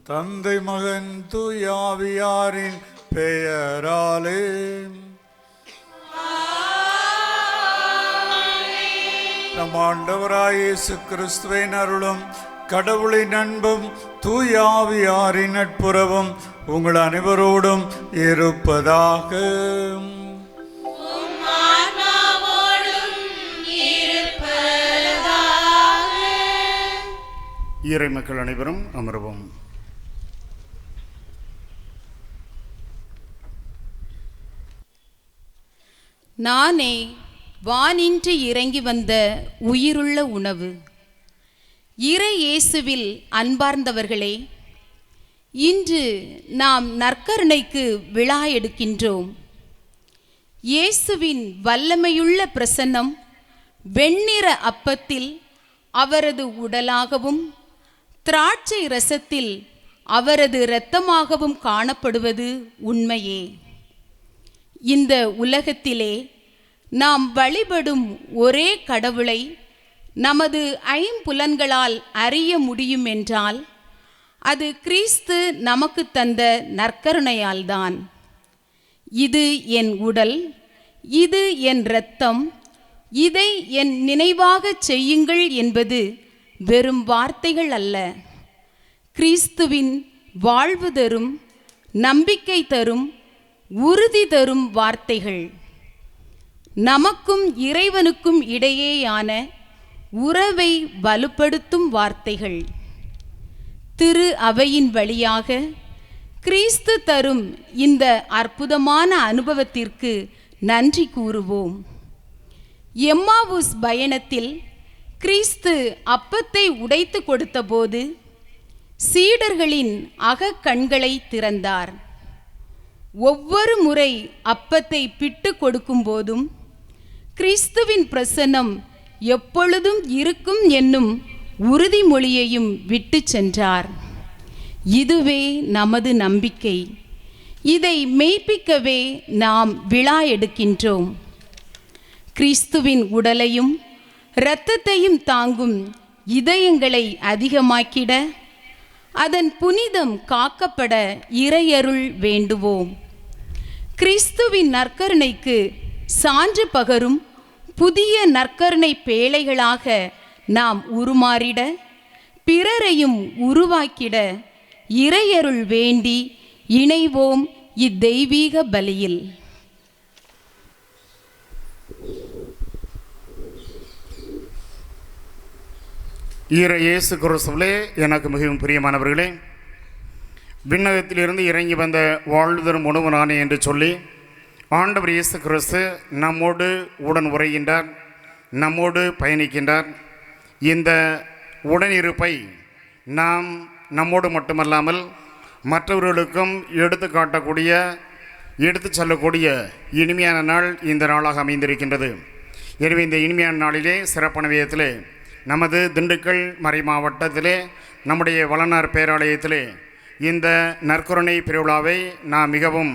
தந்தை மகன் தூயாவியாரின் பெயராலே. நம் ஆண்டவராய் இயேசு கிறிஸ்துவின் அருளும் கடவுளின் அன்பும் தூயாவியாரின் நட்புறவும் உங்கள் அனைவரோடும் இருப்பதாக. இறை மக்கள் அனைவரும் அமர்வோம். நானே வானின்று இறங்கி வந்த உயிருள்ள உணவு. இறை இயேசுவில் அன்பார்ந்தவர்களே, இன்று நாம் நற்கருணைக்கு விழா எடுக்கின்றோம். இயேசுவின் வல்லமையுள்ள பிரசன்னம் வெண்ணிற அப்பத்தில் அவரது உடலாகவும் திராட்சை ரசத்தில் அவரது இரத்தமாகவும் காணப்படுவது உண்மையே. இந்த உலகத்திலே நாம் வழிபடும் ஒரே கடவுளை நமது ஐம்புலன்களால் அறிய முடியும் என்றால் அது கிறிஸ்து நமக்கு தந்த நற்கருணையால்தான். இது என் உடல், இது என் இரத்தம், இதை என் நினைவாகச் செய்யுங்கள் என்பது வெறும் வார்த்தைகள் அல்ல, கிறிஸ்துவின் வாழ்வு தரும், நம்பிக்கை தரும், உறுதி தரும் வார்த்தைகள். நமக்கும் இறைவனுக்கும் இடையேயான உறவை வலுப்படுத்தும் வார்த்தைகள். திரு அவையின் வழியாக கிறிஸ்து தரும் இந்த அற்புதமான அனுபவத்திற்கு நன்றி கூறுவோம். எம்மாவுஸ் பயணத்தில் கிறிஸ்து அப்பத்தை உடைத்து கொடுத்தபோது சீடர்களின் அகக்கண்களை திறந்தார். ஒவ்வொரு முறை அப்பத்தை பிட்டு கொடுக்கும் போதும் கிறிஸ்துவின் பிரசன்னம் எப்பொழுதும் இருக்கும் என்னும் உறுதிமொழியையும் விட்டு சென்றார். இதுவே நமது நம்பிக்கை. இதை மெய்ப்பிக்கவே நாம் விழா எடுக்கின்றோம். கிறிஸ்துவின் உடலையும் இரத்தத்தையும் தாங்கும் இதயங்களை அதிகமாக்கிட, அதன் புனிதம் காக்கப்பட இறையருள் வேண்டுவோம். கிறிஸ்துவின் நற்கருணைக்கு சான்று பகரும் புதிய நற்கருணை பேழைகளாக நாம் உருமாறிட, பிறரையும் உருவாக்கிட இறையருள் வேண்டி இணைவோம் இத்தெய்வீக பலியில். இறை இயேசு கிறிஸ்துவிலே எனக்கு மிகவும் பிரியமானவர்களே, விண்ணகத்திலிருந்து இறங்கி வந்த வாழ்தரும் உணவு நானே என்று சொல்லி ஆண்டவர் இயேசு கிறிஸ்து நம்மோடு உடன் உரைகின்றார், நம்மோடு பயணிக்கின்றார். இந்த உடனிருப்பை நாம் நம்மோடு மட்டுமல்லாமல் மற்றவர்களுக்கும் எடுத்து காட்டக்கூடிய, எடுத்து செல்லக்கூடிய இனிமையான நாள் இந்த நாளாக அமைந்திருக்கின்றது. எனவே இந்த இனிமையான நாளிலே சிறப்பான விதத்திலே நமது திண்டுக்கல் மறை மாவட்டத்திலே நம்முடைய வளனார் பேராலயத்திலே இந்த நற்கருணை பெருவிழாவை நாம் மிகவும்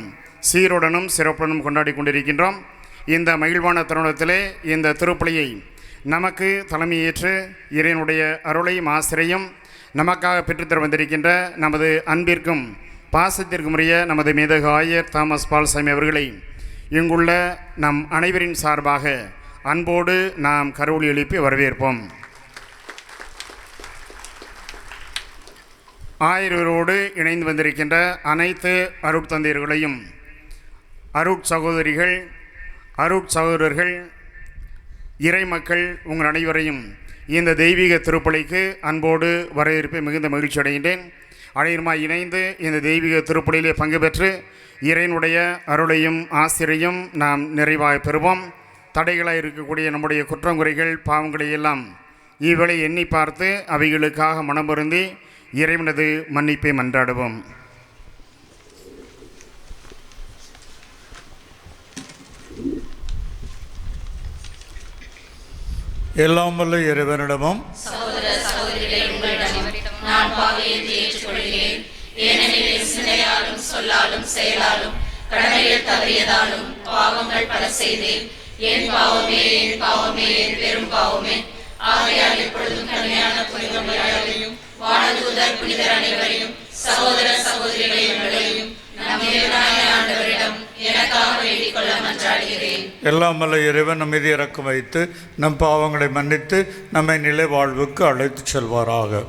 சீருடனும் சிறப்புடனும் கொண்டாடி கொண்டிருக்கின்றோம். இந்த மகிழ்வான தருணத்திலே இந்த திருப்பலியை நமக்கு தலைமையேற்று இறைவனுடைய அருளையும் ஆசிரியம் நமக்காக பெற்றுத்தர வந்திருக்கின்ற நமது அன்பிற்கும் பாசத்திற்கும் உரிய நமது மேதகு ஆயர் தாமஸ் பால்சாமி அவர்களை இங்குள்ள நம் அனைவரின் சார்பாக அன்போடு நாம் கரவொலி எழுப்பி வரவேற்போம். ஆயரோடு இணைந்து வந்திருக்கின்ற அனைத்து அருட்தந்தையர்களையும், அருட்சகோதரிகள், அருட்சகோதரர்கள், இறை மக்கள் உங்கள் அனைவரையும் இந்த தெய்வீக திருப்பலிக்கு அன்போடு வரவேற்பை மிகுந்த மகிழ்ச்சி அடைகின்றேன். அனைவருமாய் இணைந்து இந்த தெய்வீக திருப்பலியிலே பங்கு பெற்று இறைவனுடைய அருளையும் ஆசிரியம் நாம் நிறைவாக பெறுவோம். தடைகளாக இருக்கக்கூடிய நம்முடைய குற்றங்குறைகள் பாவங்களை எல்லாம் இவளை எண்ணி பார்த்து அவைகளுக்காக மனமருந்தி இறைவனது மன்னிப்பை மன்றாடுவோம். எல்லாம் வல்ல இறைவனிடமும் நான் பாவியை ஏற்றுக்கொள்கிறேன். ஏனெனில் சிந்தையாலும் சொல்லாலும் செயலாலும் கடமையில் தவறியதாலும் பாவங்கள் பல செய்தேன். என் பாவமே, என் பாவமே, என் பெரும் பாவமே. ஆகையால் எப்பொழுதும் கடுமையான புனிதமையாளையும் வானதூதர் புனிதர் அனைவரையும் சகோதர சகோதரிகளை உங்களையும் நம் இறைவனாகிய ஆண்டவரிடம் எனக்காக வேண்டிக் கொள்ள மன்றாடுகிறேன். எல்லாம் வல்ல இறைவன் நம் மீது இறக்கம் வைத்து நம் பாவங்களை மன்னித்து நம்மை நிலை வாழ்வுக்கு அழைத்துச் செல்வாராக.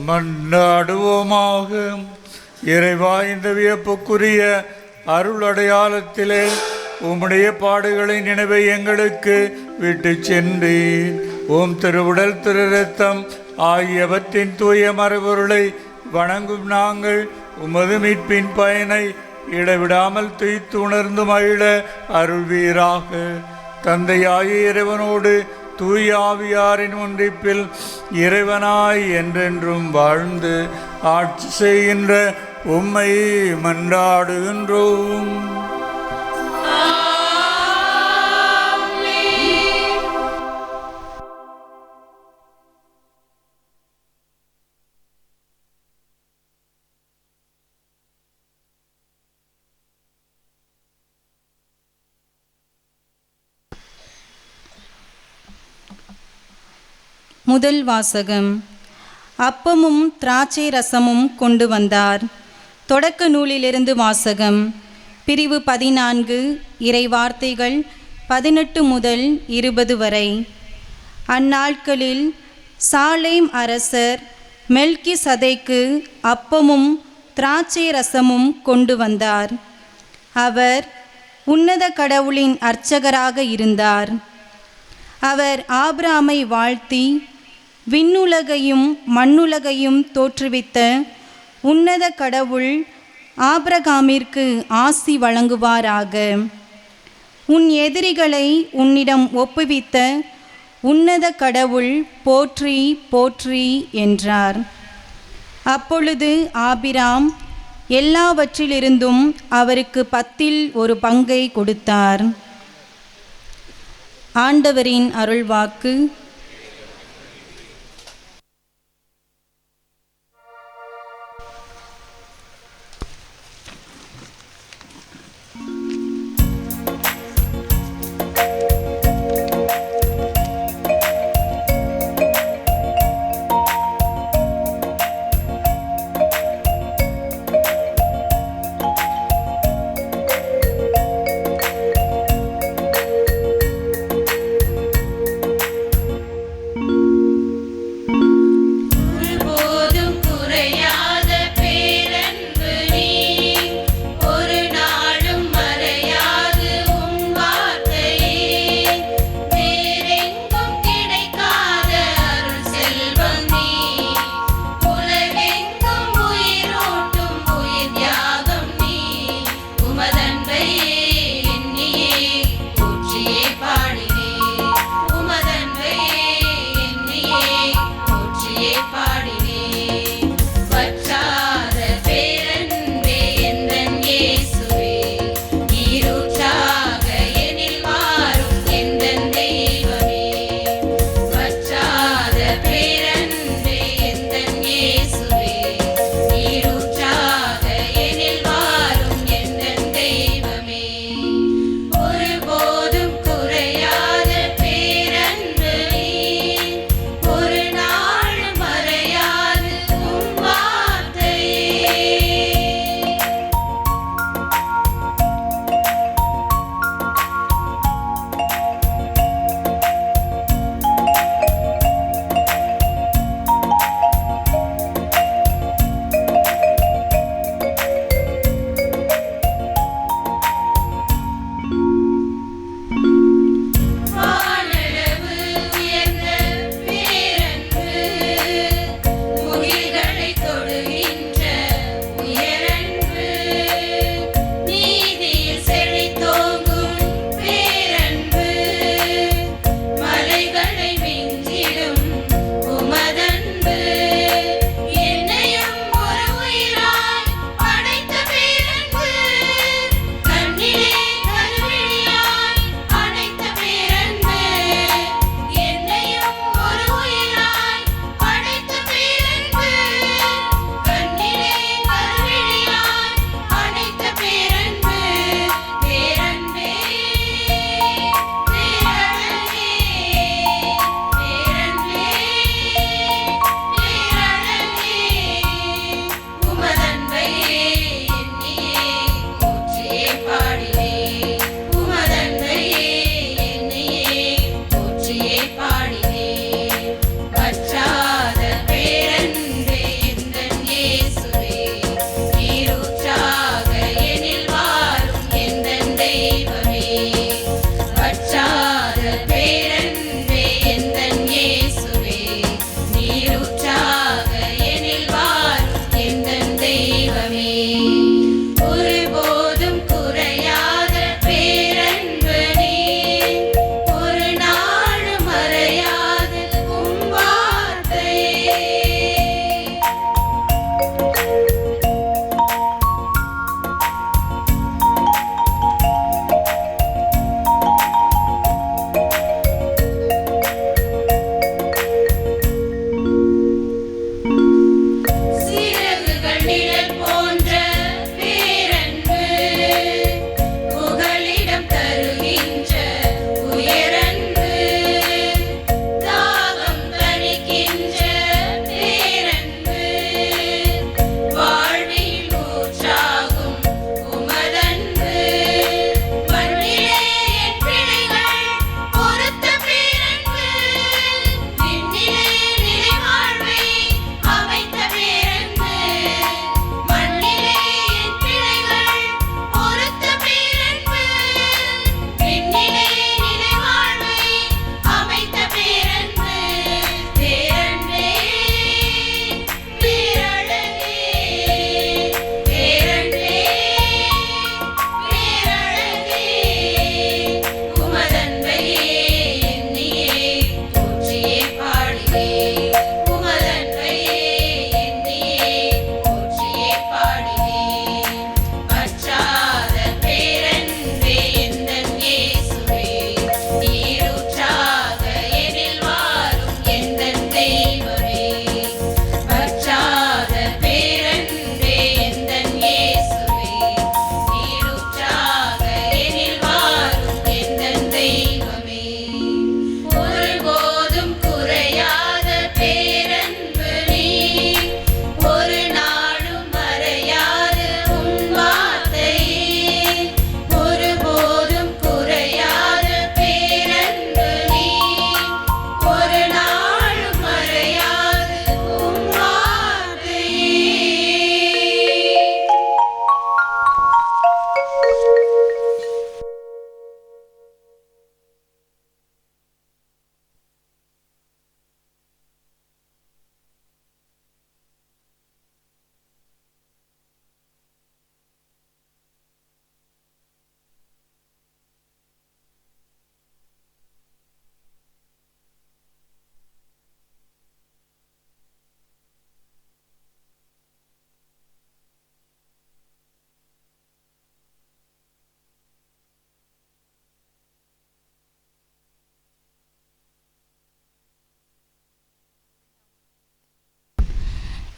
மன்றாடுவோமாக. இறைவா, இந்த வியப்புக்குரிய அருள் அடையாளத்திலே உம்முடைய பாடுகளை நினைவை எங்களுக்கு விட்டு சென்றீர். ஓம் திருவுடல் திரு ரத்தம் ஆகியவற்றின் தூய மறைபொருளை வணங்கும் நாங்கள் உமது மீட்பின் பயனை இடைவிடாமல் துய்த்து உணர்ந்து மகிழ அருள்வீராக. தந்தையாகிய இறைவனோடு தூய ஆவியாரின் ஒன்றிப்பில் இறைவனாய் என்றென்றும் வாழ்ந்து ஆட்சி செய்கின்ற உம்மை மன்றாடுகின்றோம். முதல் வாசகம். அப்பமும் திராட்சை ரசமும் கொண்டு வந்தார். தொடக்க நூலிலிருந்து வாசகம். பிரிவு 14 இறை வார்த்தைகள் 18 முதல் 20 வரை. அந்நாட்களில் சாலேம் அரசர் மெல்கிசதேக்கு அப்பமும் திராட்சை ரசமும் கொண்டு வந்தார். அவர் உன்னத கடவுளின் அர்ச்சகராக இருந்தார். அவர் ஆபிரகாமை வாழ்த்தி, விண்ணுலகையும் மண்ணுலகையும் தோற்றுவித்த உன்னத கடவுள் ஆபிரகாமிற்கு ஆசி வழங்குவாராக. உன் எதிரிகளை உன்னிடம் ஒப்புவித்த உன்னத கடவுள் போற்றி போற்றி என்றார். அப்பொழுது ஆபிராம் எல்லாவற்றிலிருந்தும் அவருக்கு 10ல் ஒரு பங்கை கொடுத்தார். ஆண்டவரின் அருள்வாக்கு.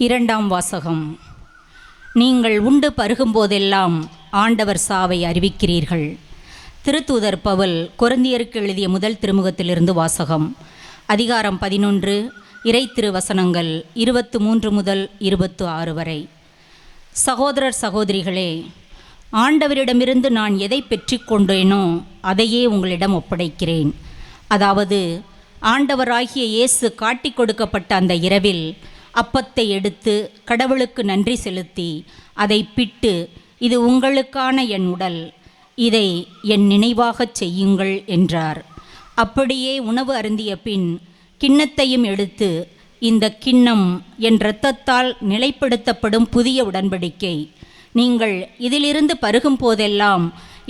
இரண்டாம் வாசகம். நீங்கள் உண்டு பருகும்போதெல்லாம் ஆண்டவர் சாவை அறிவிக்கிறீர்கள். திருத்தூதர் பவுல் கொரிந்தியருக்கு எழுதிய முதல் திருமுகத்திலிருந்து வாசகம். அதிகாரம் 11, இறை திருவசனங்கள் 23 முதல் 26 வரை. சகோதரர் சகோதரிகளே, ஆண்டவரிடமிருந்து நான் எதை பெற்றுக்கொண்டேனோ அதையே உங்களிடம் ஒப்படைக்கிறேன். அதாவது, ஆண்டவராகிய இயேசு காட்டிக் கொடுக்கப்பட்ட அந்த இரவில் அப்பத்தை எடுத்து கடவுளுக்கு நன்றி செலுத்தி அதை பிட்டு, இது உங்களுக்கான என் உடல், இதை என் நினைவாகச் செய்யுங்கள் என்றார். அப்படியே உணவு அருந்திய பின் கிண்ணத்தையும் எடுத்து, இந்த கிண்ணம் என் இரத்தத்தால் நிலைப்படுத்தப்படும் புதிய உடன்படிக்கை. நீங்கள் இதிலிருந்து பருகும் போதெல்லாம்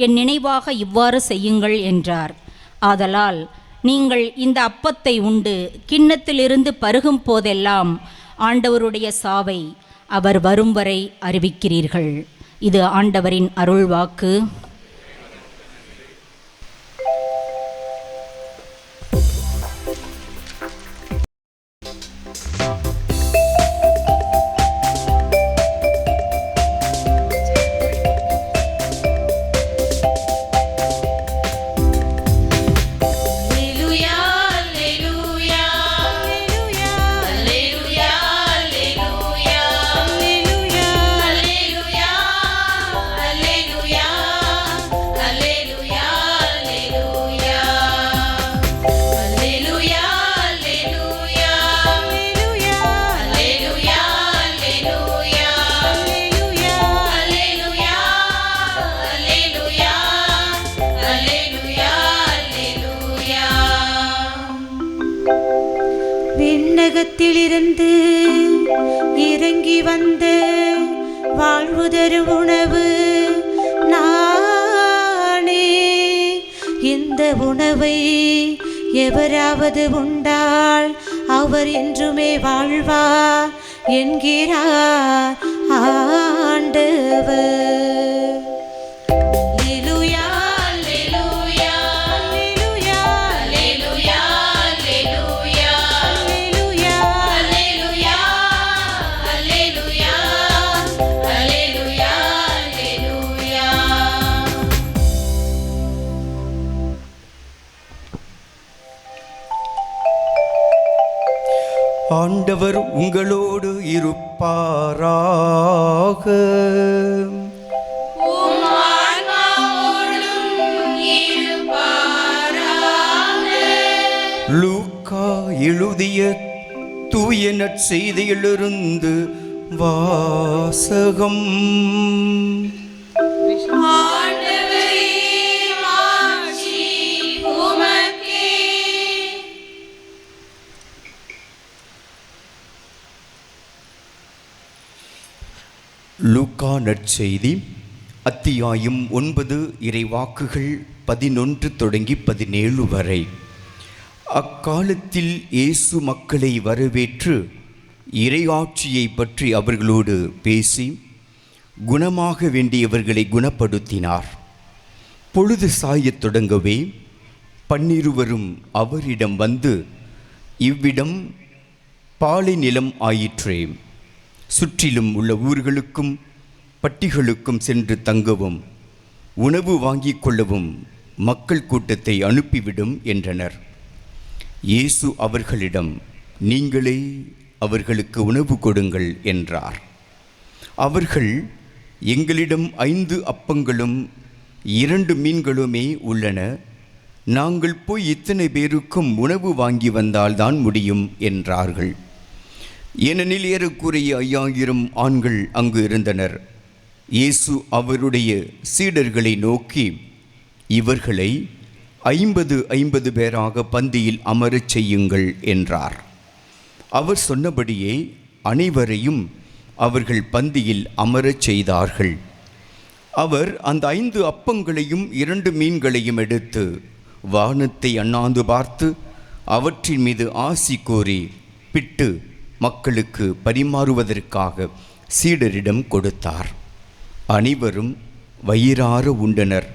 என் நினைவாக இவ்வாறு செய்யுங்கள் என்றார். ஆதலால் நீங்கள் இந்த அப்பத்தை உண்டு கிண்ணத்திலிருந்து பருகும் போதெல்லாம் ஆண்டவருடைய சாவை அவர் வரும் வரை அறிவிக்கிறீர்கள். இது ஆண்டவரின் அருள்வாக்கு. விண்ணகத்திலிருந்து இறங்கி வந்த வாழ்வுதரு உணவு நானே. இந்த உணவை எவராவது உண்டால் அவர் என்றுமே வாழ்வார் என்கிறார் ஆண்டவர். ஆண்டவர் உங்களோடு இருப்பாராக. லூக்கா எழுதிய தூய நற்செய்தியிலிருந்து வாசகம். லூக்கா நற்செய்தி அத்தியாயம் 9, இறைவாக்குகள் 11 தொடங்கி 17 வரை. அக்காலத்தில் இயேசு மக்களை வரவேற்று இறையாட்சியை பற்றி அவர்களோடு பேசி குணமாக வேண்டியவர்களை குணப்படுத்தினார். பொழுது சாயத் தொடங்கவே 12 அவரிடம் வந்து, இவ்விடம் பாலை நிலம் ஆயிற்றே, சுற்றிலும் உள்ள ஊர்களுக்கும் பட்டிகளுக்கும் சென்று தங்கவும் உணவு வாங்கிக் கொள்ளவும் மக்கள் கூட்டத்தை அனுப்பிவிடும் என்றனர். இயேசு அவர்களிடம், நீங்களே அவர்களுக்கு உணவு கொடுங்கள் என்றார். அவர்கள், எங்களிடம் 5 அப்பங்களும் 2 மீன்களுமே உள்ளன, நாங்கள் போய் இத்தனை பேருக்கும் உணவு வாங்கி வந்தால்தான் முடியும் என்றார்கள். ஏனெனில் ஏறக்குறைய 5000 ஆண்கள் அங்கு இருந்தனர். இயேசு அவருடைய சீடர்களை நோக்கி, இவர்களை 50 பேராக பந்தியில் அமரச் செய்யுங்கள் என்றார். அவர் சொன்னபடியே அனைவரையும் அவர்கள் பந்தியில் அமரச் செய்தார்கள். அவர் அந்த 5 அப்பங்களையும் 2 மீன்களையும் எடுத்து வானத்தை அண்ணாந்து பார்த்து அவற்றின் மீது ஆசி கூறி பிட்டு மக்களுக்கு பரிமாறுவதற்காக சீடரிடம் கொடுத்தார். அனைவரும் வயிறார உண்டனர்.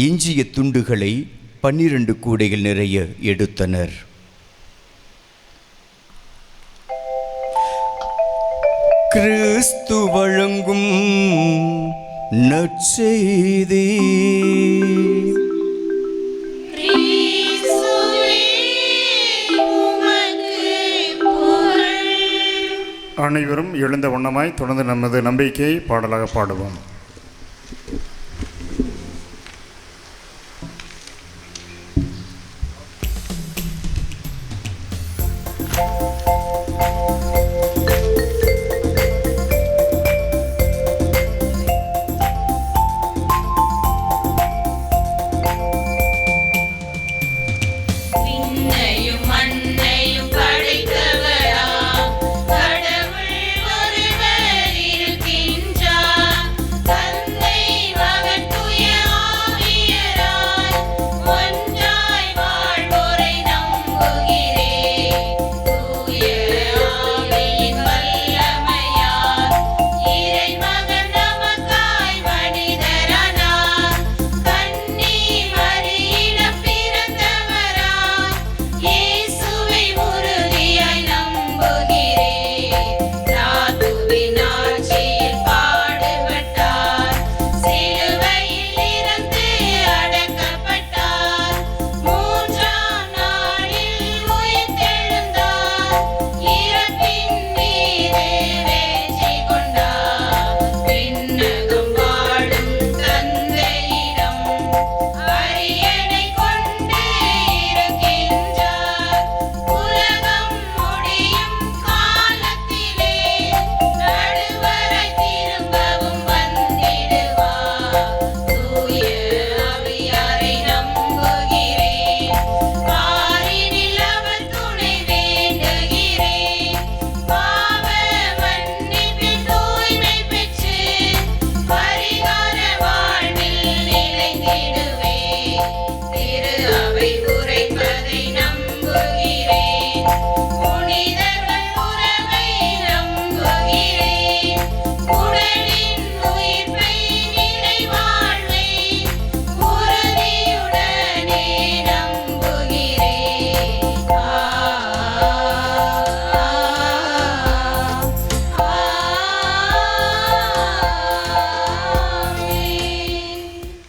எஞ்சிய துண்டுகளை 12 கூடைகள் நிறைய எடுத்தனர். கிறிஸ்து வழங்கும் நற்செய்தி. அனைவரும் எழுந்த வண்ணமாய் தொடர்ந்து நமது நம்பிக்கையை பாடலாக பாடுவோம்.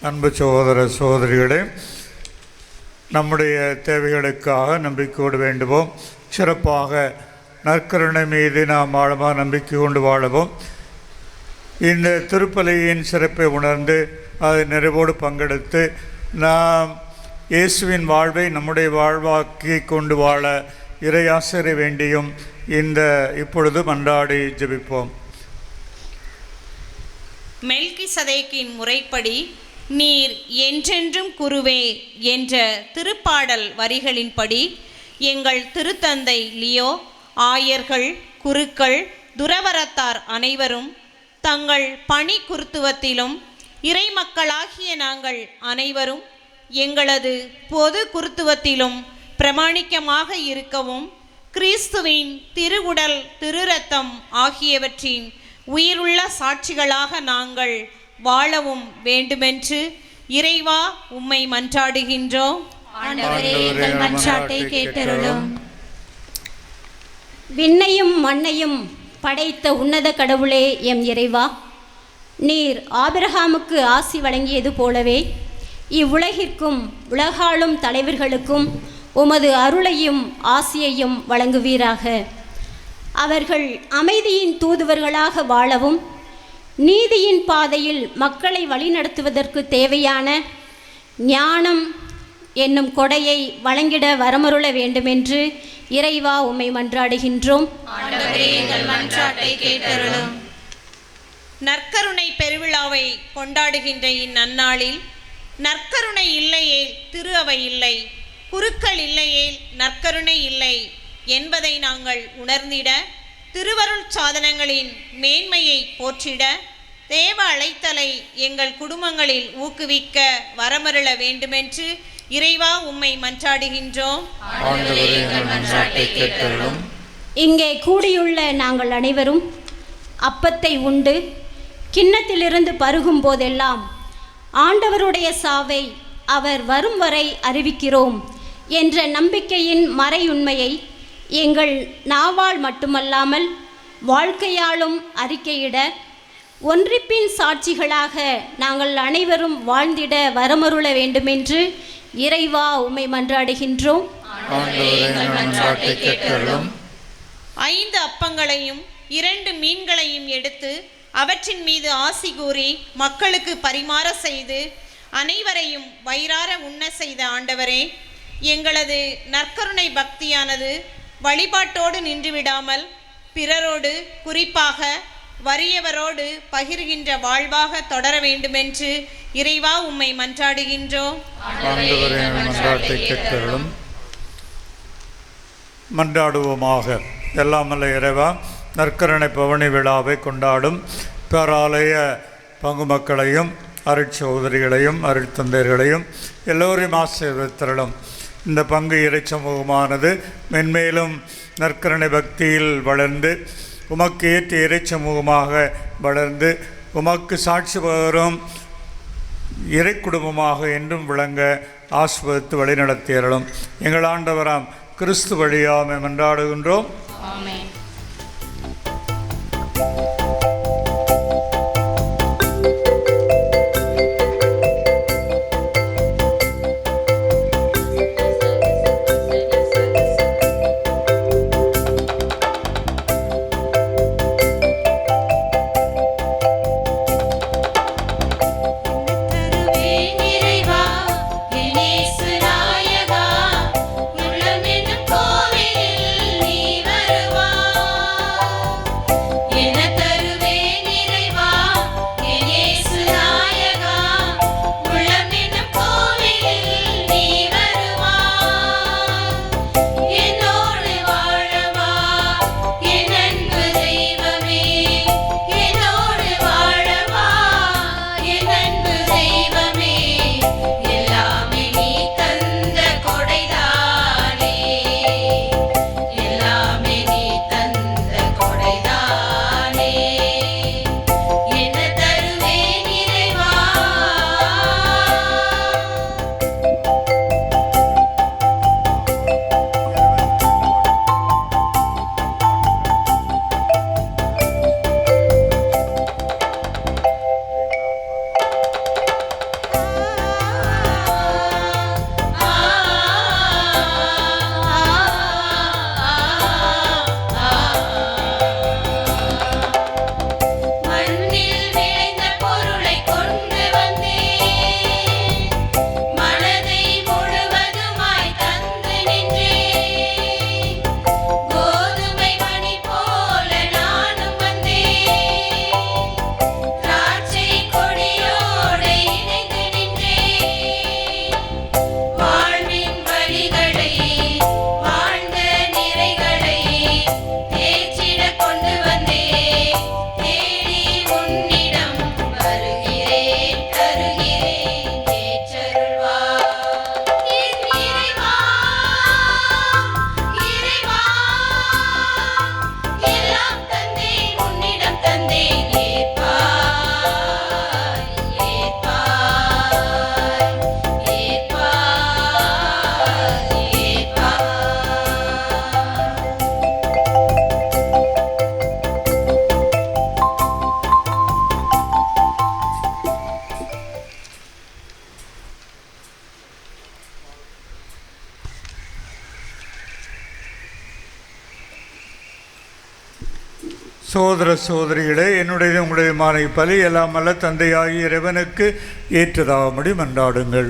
அன்பு சகோதர சகோதரிகளே, நம்முடைய தேவைகளுக்காக நம்பிக்கையோடு வேண்டுவோம். சிறப்பாக நற்கருணை மீது நாம் ஆழமாக நம்பிக்கை கொண்டு வாழவும். இந்த திருப்பலியின் சிறப்பை உணர்ந்து அதை நிறைவோடு பங்கெடுத்து நாம் இயேசுவின் வாழ்வை நம்முடைய வாழ்வாக்கி கொண்டு வாழ இறையாசிரை வேண்டியும் இப்பொழுது மன்றாடி ஜெபிப்போம். மெல்கிசதேக்கின் முறைப்படி நீர் என்றென்றும் குருவே என்ற திருப்பாடல் வரிகளின்படி எங்கள் திருத்தந்தை லியோ, ஆயர்கள், குருக்கள், துறவரத்தார் அனைவரும் தங்கள் பணி குருத்துவத்திலும் இறைமக்களாகிய நாங்கள் அனைவரும் எங்களது பொது குருத்துவத்திலும் பிரமாணிக்கமாக இருக்கவும், கிறிஸ்துவின் திருவுடல் திருரத்தம் ஆகியவற்றின் உயிருள்ள சாட்சிகளாக நாங்கள் வாழவும் வேண்டுமென்று இறைவா உம்மை மன்றாடுகின்றோம். ஆண்டவரே, எங்கள் மன்றாட்டை கேட்டருளும். விண்ணையும் மண்ணையும் படைத்த உன்னத கடவுளே எம் இறைவா, நீர் ஆபிரகாமுக்கு ஆசி வழங்கியது போலவே இவ்வுலகிற்கும் உலகாளும் தலைவர்களுக்கும் உமது அருளையும் ஆசியையும் வழங்குவீராக. அவர்கள் அமைதியின் தூதுவர்களாக வாழவும், நீதியின் பாதையில் மக்களை வழிநடத்துவதற்கு தேவையான ஞானம் என்னும் கொடையை வழங்கிட வரமருள வேண்டுமென்று இறைவா உம்மை மன்றாடுகின்றோம். ஆண்டவரே, எங்கள் மன்றாட்டை கேட்டருளும். நற்கருணை பெருவிழாவை கொண்டாடுகின்ற இந்நன்னாளில் நற்கருணை இல்லையே திரு அவை இல்லை, குருக்கள் இல்லையே நற்கருணை இல்லை என்பதை நாங்கள் உணர்ந்திட, திருவருள் சாதனங்களின் மேன்மையை போற்றிட, தேவ அழைத்தலை எங்கள் குடும்பங்களில் ஊக்குவிக்க வரமருள வேண்டுமென்று இறைவா உம்மை மன்றாடுகின்றோம். இங்கே கூடியுள்ள நாங்கள் அனைவரும் அப்பத்தை உண்டு கிண்ணத்திலிருந்து பருகும் போதெல்லாம் ஆண்டவருடைய சாவை அவர் வரும் வரை அறிவிக்கிறோம் என்ற நம்பிக்கையின் மறையுண்மையை எங்கள் நாவால் மட்டுமல்லாமல் வாழ்க்கையாலும் அறிக்கையிட, ஒன்றிப்பின் சாட்சிகளாக நாங்கள் அனைவரும் வாழ்ந்திட வரமருள வேண்டுமென்று இறைவா உம்மை மன்றாடுகின்றோம். 5 அப்பங்களையும் 2 மீன்களையும் எடுத்து அவற்றின் மீது ஆசி கூறி மக்களுக்கு பரிமாற செய்து அனைவரையும் வயிறார உண்ண செய்த ஆண்டவரே, எங்களது நற்கருணை பக்தியானது வழிபாட்டோடு நின்றுவிடாமல் பிறரோடு, குறிப்பாக வறியவரோடு பகிர்கின்ற வாழ்வாக தொடர வேண்டுமென்று இறைவா உம்மை மன்றாடுகின்றோம். மன்றாடுவோமாக. எல்லாம் வல்ல இறைவா, நற்கருணை பவனி விழாவை கொண்டாடும் பேராலய பங்கு மக்களையும் அருட்சகோதரிகளையும் அருட்தந்தையர்களையும் எல்லோரையும் ஆசீர்வதித்தருளும். இந்த பங்கு இறை சமூகமானது மென்மேலும் நற்கருணை பக்தியில் வளர்ந்து உமக்கு ஏற்ற இறை சமூகமாக வளர்ந்து உமக்கு சாட்சி பகரும் இறை குடும்பமாக என்றும் விளங்க ஆசீர்வதித்து வழிநடத்தியருளும். எங்கள் ஆண்டவராம் கிறிஸ்து வழியாமை மன்றாடுகின்றோம். ஆமென். சோதர சோதரிகளே, என்னுடைய உங்களுடையமான இப்பலி எல்லாம் அல்ல தந்தையாகிய இறைவனுக்கு ஏற்றதாகும்படி மன்றாடுங்கள்.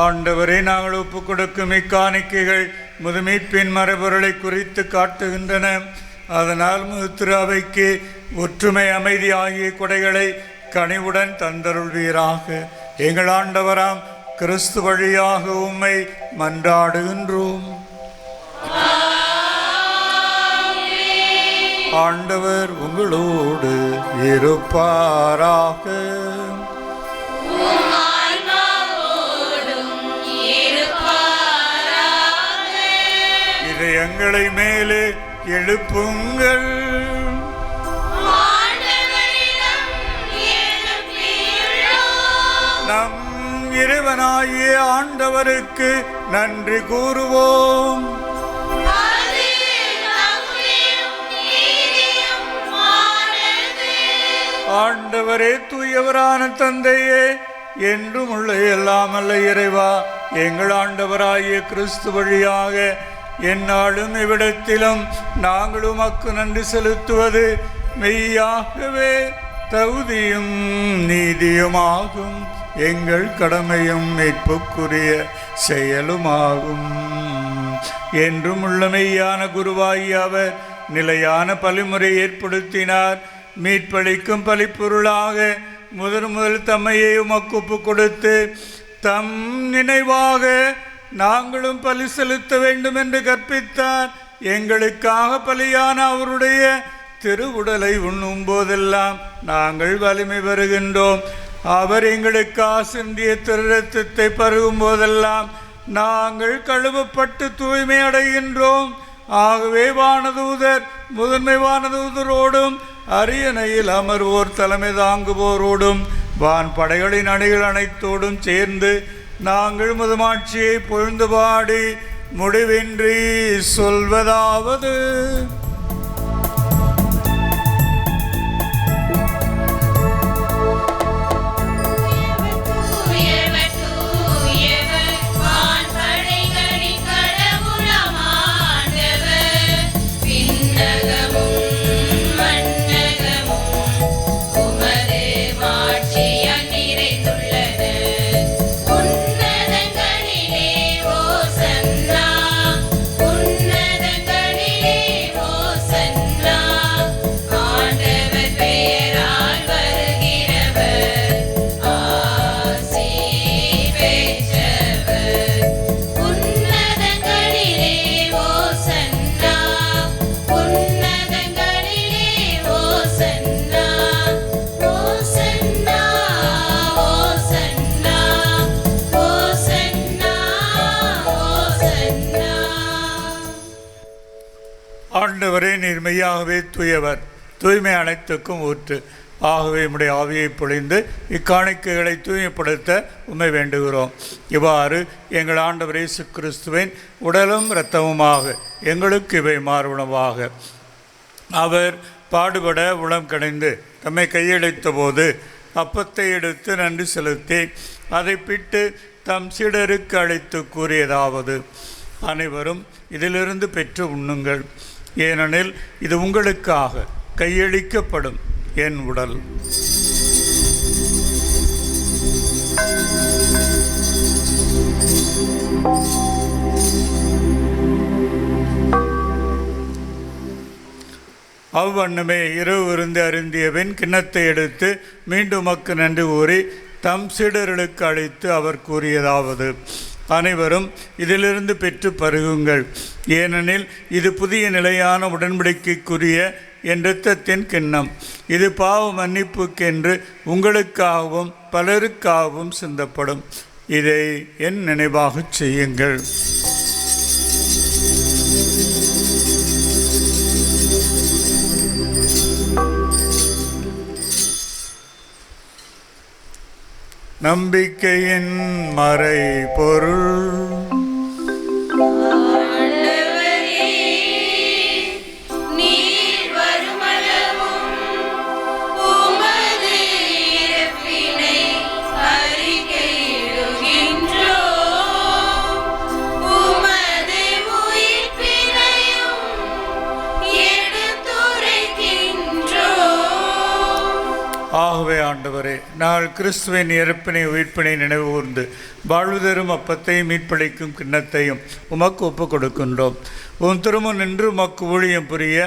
ஆண்டவரே, நாங்கள் ஒப்புக் கொடுக்கும் இக்காணிக்கைகள் முதுமீட்பின் மரபொருளை குறித்து காட்டுகின்றன. அதனால் திரு அவைக்கு ஒற்றுமை, அமைதி ஆகிய கொடைகளை கனிவுடன் தந்தருள்வீராக. எங்கள் ஆண்டவராம் கிறிஸ்து வழியாக உம்மை மன்றாடுகின்றோம். ஆண்டவர் உங்களோடு இருப்பாராக. இதயங்களை மேலே எழுப்புங்கள். நம் இறைவனாகிய ஆண்டவருக்கு நன்றி கூறுவோம். ஆண்டவரே, தூயவரான தந்தையே, என்றும் உள்ள எல்லாம் அல்ல இறைவா, எங்கள் ஆண்டவராகிய கிறிஸ்து வழியாக எந்நாளும் இவ்விடத்திலும் நாங்கள் உமக்கு நன்றி செலுத்துவது மெய்யாகவே தகுதியும் நீதியுமாகும். எங்கள் கடமையும் மீட்புக்குரிய செயலுமாகும். என்றும் உள்ள மெய்யான குருவாகி அவர் நிலையான பலிமுறை ஏற்படுத்தினார். மீட்பளிக்கும் பலிப்பொருளாக முதல் தம்மையை உமக்கு ஒப்பு கொடுத்து தம் நினைவாக நாங்களும் பலி செலுத்த வேண்டும் என்று கற்பித்தார். எங்களுக்காக பலியான அவருடைய திருவுடலை உண்ணும் போதெல்லாம் நாங்கள் வலிமை பெறுகின்றோம். அவர் எங்களுக்காக சிந்திய திரு இரத்தத்தை பருகும் போதெல்லாம் நாங்கள் கழுவப்பட்டு தூய்மை அடைகின்றோம். ஆகவே வானதூதர், முதன்மை வானதூதரோடும் அரியணையில் அமர்வோர், தலைமை தாங்குவோரோடும் வான் படைகளின் அணிகள் அனைத்தோடும் சேர்ந்து நாங்கள் முதுமாட்சியை பொழுந்து பாடி முடிவின்றி சொல்வதாவது: ஆண்டவரே, நீர் மெய்யாகவே தூயவர், தூய்மை அனைத்துக்கும் ஊற்று. ஆகவே உம்முடைய ஆவியை பொழிந்து இக்காணிக்கைகளை தூய்மைப்படுத்த உம்மை வேண்டுகிறோம். இவ்வாறு எங்கள் ஆண்டவர் இயேசு கிறிஸ்துவின் உடலும் இரத்தமுமாக எங்களுக்கு இவை மாறுணவாக. அவர் பாடுபட உளம் கடைந்து தம்மை கையளித்த போது அப்பத்தை எடுத்து நன்றி செலுத்தி அதை பிட்டு தம் சீடருக்கு அளித்து கூறியதாவது: அனைவரும் இதிலிருந்து பெற்று உண்ணுங்கள். ஏனெனில் இது உங்களுக்காக கையளிக்கப்படும் என் உடல். அவ்வண்ணமே இரவு விருந்து அருந்தியபின் கிண்ணத்தை எடுத்து மீண்டும் உமக்கு நன்றி கூறி தம் சீடர்களுக்கு அளித்து அவர் கூறியதாவது: அனைவரும் இதிலிருந்து பெற்று பருகுங்கள். ஏனெனில் இது புதிய நிலையான உடன்படிக்கைக்குரிய என் இரத்தத்தின் கிண்ணம். இது பாவ மன்னிப்புக்கென்று உங்களுக்காகவும் பலருக்காகவும் சிந்தப்படும். இதை என் நினைவாகச் செய்யுங்கள். நம்பிக்கையின் மறை பொருள். ஆகவே ஆண்டவரே, நாங்கள் கிறிஸ்துவின் இறப்பினை உயிர்ப்பினை நினைவு கூர்ந்து வாழ்வு தரும் அப்பத்தையும் மீட்பளிக்கும் கிண்ணத்தையும் உமக்கு ஒப்புக் கொடுக்கின்றோம். உன் திருமுன் நின்று உமக்கு ஊழியம் புரிய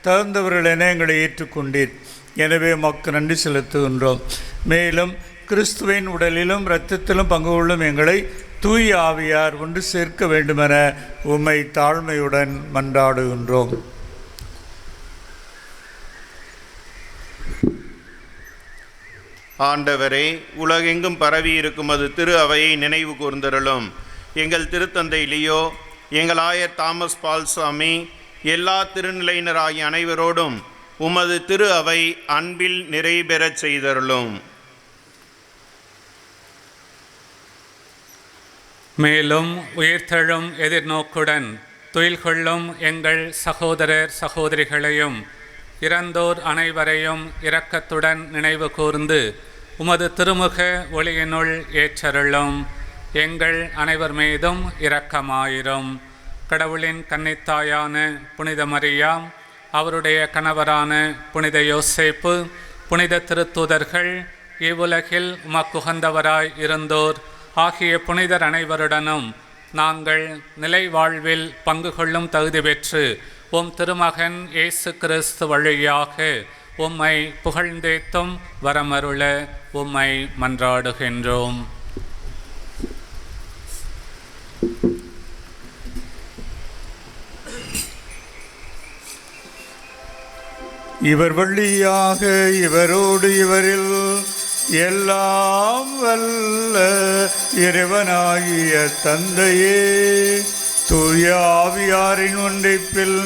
தகுந்தவர்கள் என எங்களை ஏற்றுக்கொண்டீர். எனவே உமக்கு நன்றி செலுத்துகின்றோம். மேலும் கிறிஸ்துவின் உடலிலும் இரத்தத்திலும் பங்கு கொள்ளும் எங்களை தூய ஆவியார் ஒன்று சேர்க்க வேண்டுமென உம்மை தாழ்மையுடன் மன்றாடுகின்றோம். ஆண்டவரே, உலகெங்கும் பரவி இருக்கும் அது திரு அவையை நினைவு கூர்ந்தருளும். எங்கள் திருத்தந்தை லியோ, எங்கள் ஆயர் தாமஸ் பால்சாமி, எல்லா திருநிலையினராகிய அனைவரோடும் உமது திரு அவை அன்பில் நிறைபெறச் செய்தருளும். மேலும் உயிர்த்தெழும் எதிர்நோக்குடன் துயில் கொள்ளும் எங்கள் சகோதரர் சகோதரிகளையும் இறந்தோர் அனைவரையும் இரக்கத்துடன் நினைவு கூர்ந்து உமது திருமுக ஒளியினுள் ஏற்றருளும். எங்கள் அனைவர் மீதும் இரக்கமாயிரும். கடவுளின் கன்னித்தாயான புனித மரியா, அவருடைய கணவரான புனித யோசேப்பு, புனித திருத்தூதர்கள், இவ்வுலகில் உமக்குகந்தவராய் இருந்தோர் ஆகிய புனிதர் அனைவருடனும் நாங்கள் நிலை வாழ்வில் பங்கு கொள்ளும் தகுதி பெற்று உம் திருமகன் இயேசு கிறிஸ்து வழியாக உம்மை புகழ்ந்தேத்தும் வரமருள உம்மை மன்றாடுகின்றோம். இவர் வழியாக இவரோடு இவரில் எல்லாம் வல்ல இறைவனாகிய தந்தையே, தூய ஆவியாரின் ஒன்றிப்பில்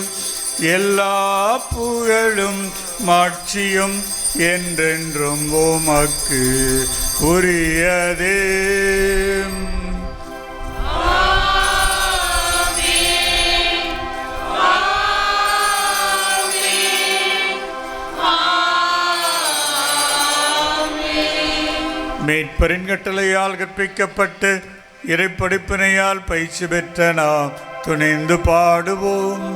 எல்லா புகழும் மாட்சியும் என்றென்றும் உமக்கு உரியதே. மீட்பரின் கட்டளையால் கற்பிக்கப்பட்டு இறைப்படிப்பினையால் பயிற்சி பெற்ற நாம் துணிந்து பாடுவோம்.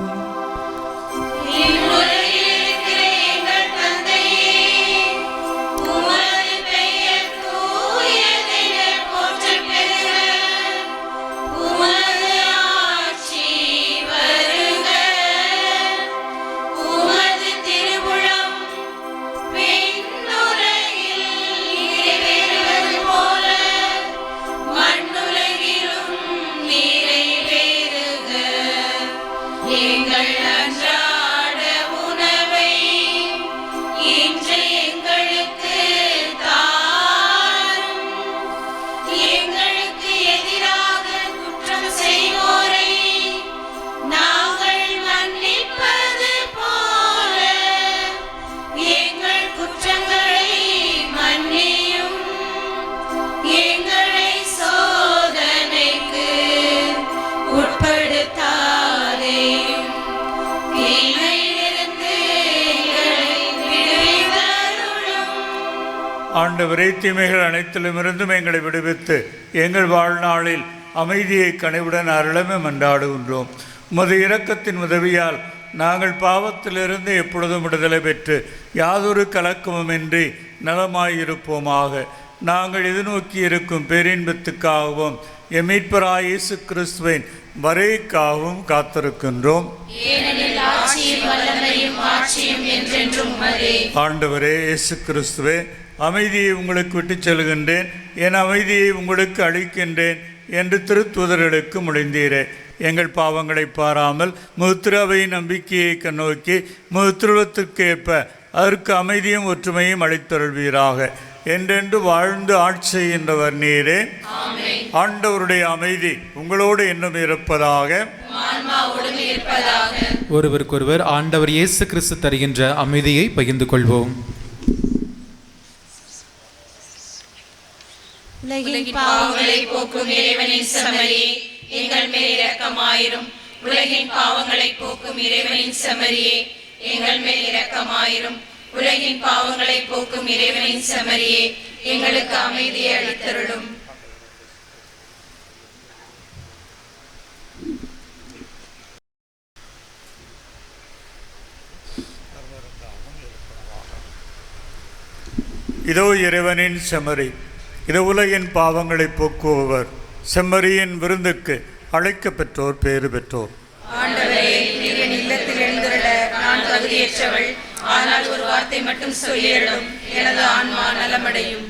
ஆண்டவரே, தீமைகள் அனைத்திலுமிருந்தும் எங்களை விடுவித்து எங்கள் வாழ்நாளில் அமைதியை கனிவுடன் அருளமே மன்றாடுகின்றோம். உமது இரக்கத்தின் உதவியால் நாங்கள் பாவத்திலிருந்து எப்பொழுதும் விடுதலை பெற்று யாதொரு கலக்கமுமின்றி நலமாயிருப்போமாக. நாங்கள் எதிர்நோக்கி இருக்கும் பேரின்பத்துக்காகவும் எம் மீட்பராய் இயேசு கிறிஸ்துவின் வருகைக்காகவும் காத்திருக்கின்றோம். ஆண்டவரே இயேசு கிறிஸ்துவே, அமைதியை உங்களுக்கு விட்டுச் செல்கின்றேன், என் அமைதியை உங்களுக்கு அளிக்கின்றேன் என்று திருத்தூதர்களுக்கு மொழிந்தீரே. எங்கள் பாவங்களை பாராமல் முத்திரவையின் நம்பிக்கையை கண்ணோக்கி முத்திருவத்திற்கேற்ப அதற்கு அமைதியும் ஒற்றுமையும் அளித்தருள்வீராக. என்றென்று வாழ்ந்து ஆட்சி செய்கின்றவர் நீரே. ஆண்டவருடைய அமைதி உங்களோடு இன்னும் இருப்பதாக. ஒருவருக்கொருவர் ஆண்டவர் இயேசு கிறிஸ்து தருகின்ற அமைதியை பகிர்ந்து கொள்வோம். உலகின் பாவங்களை போக்கும் இறைவனின் செம்மறியே, எங்கள் மேல் இரக்கமாயிரும். உலகின் பாவங்களை போக்கும் இறைவனின் செம்மறியே, எங்கள் மேல் இரக்கமாயிரும். உலகின் பாவங்களை போக்கும் இறைவனின் செம்மறியே, எங்களுக்கு அமைதியை அளித்தருளும். இதோ இறைவனின் செம்மறி, இது உலகின் பாவங்களை போக்குபவர். செம்மறியின் விருந்துக்கு அழைக்க பெற்றோர் பேறு பெற்றோர். ஆண்டவரே, நீர் என் இல்லத்தில் எழுந்திருட நான் தகுதியற்றவள். ஆனால் ஒரு வார்த்தை மட்டும் சொல்லியலும் எனது ஆன்மா நலமடையும்.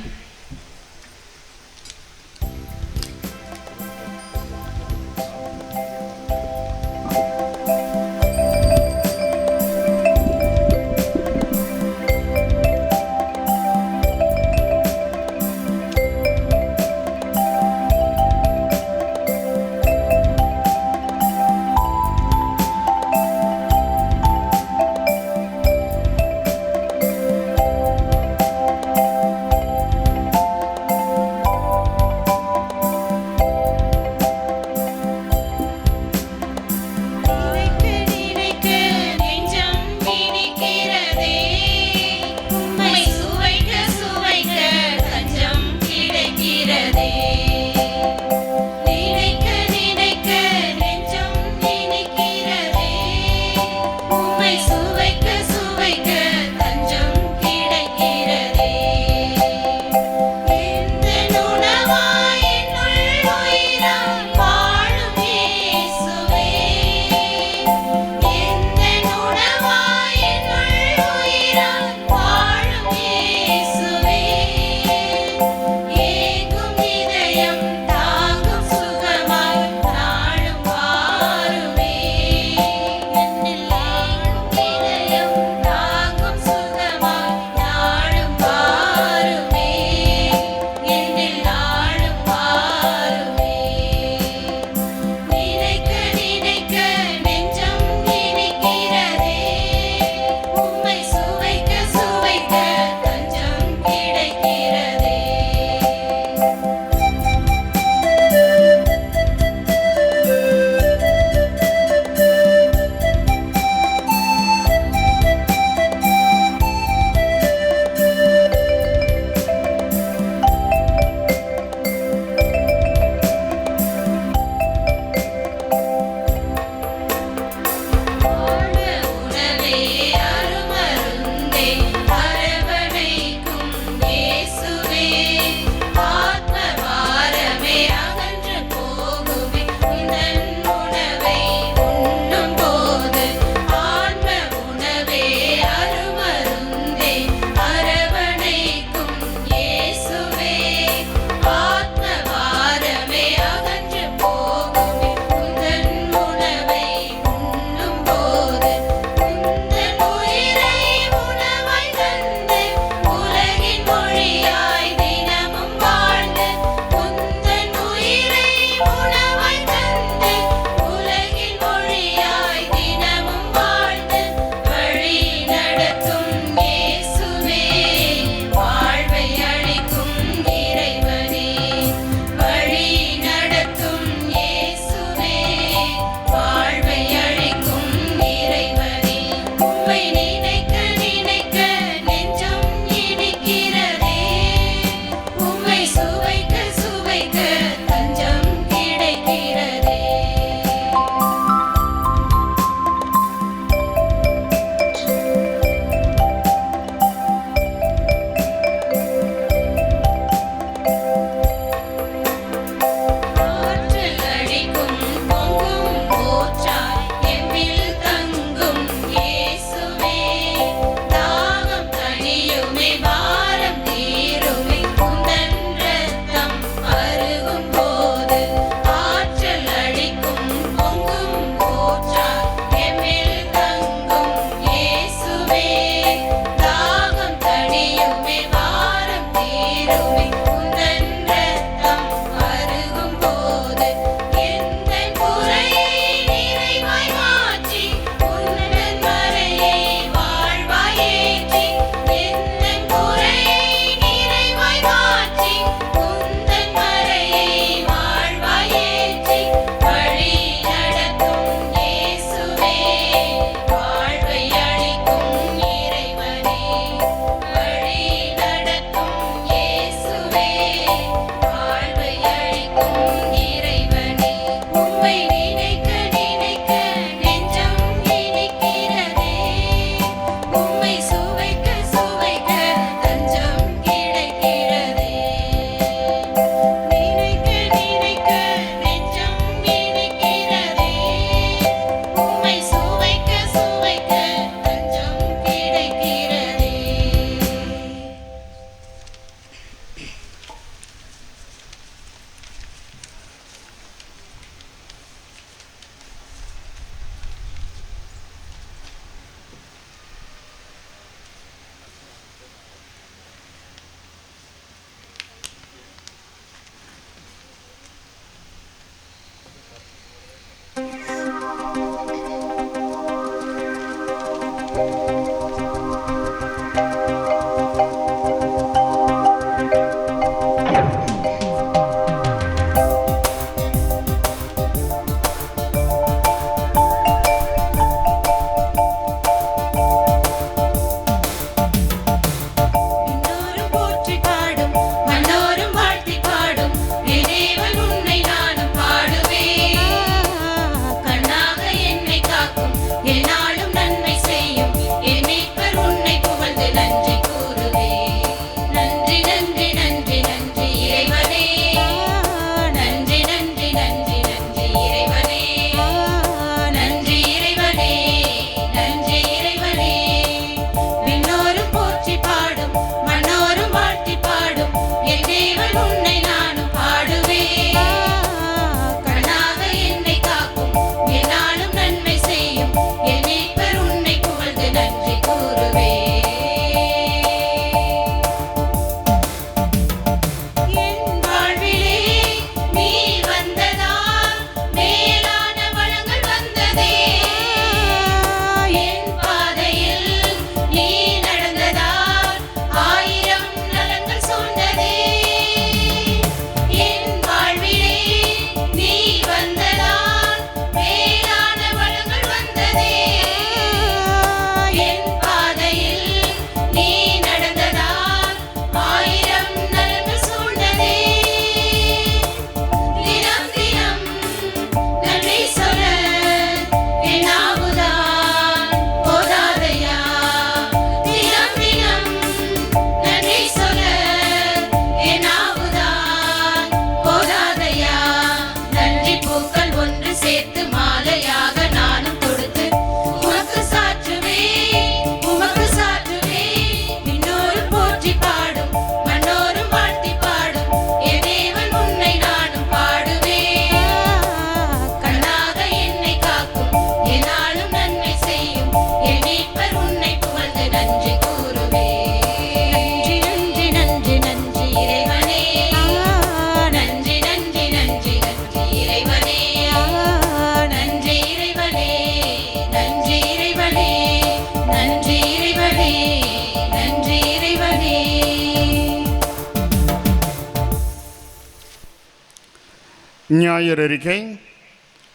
ஞாயிறு அறிக்கை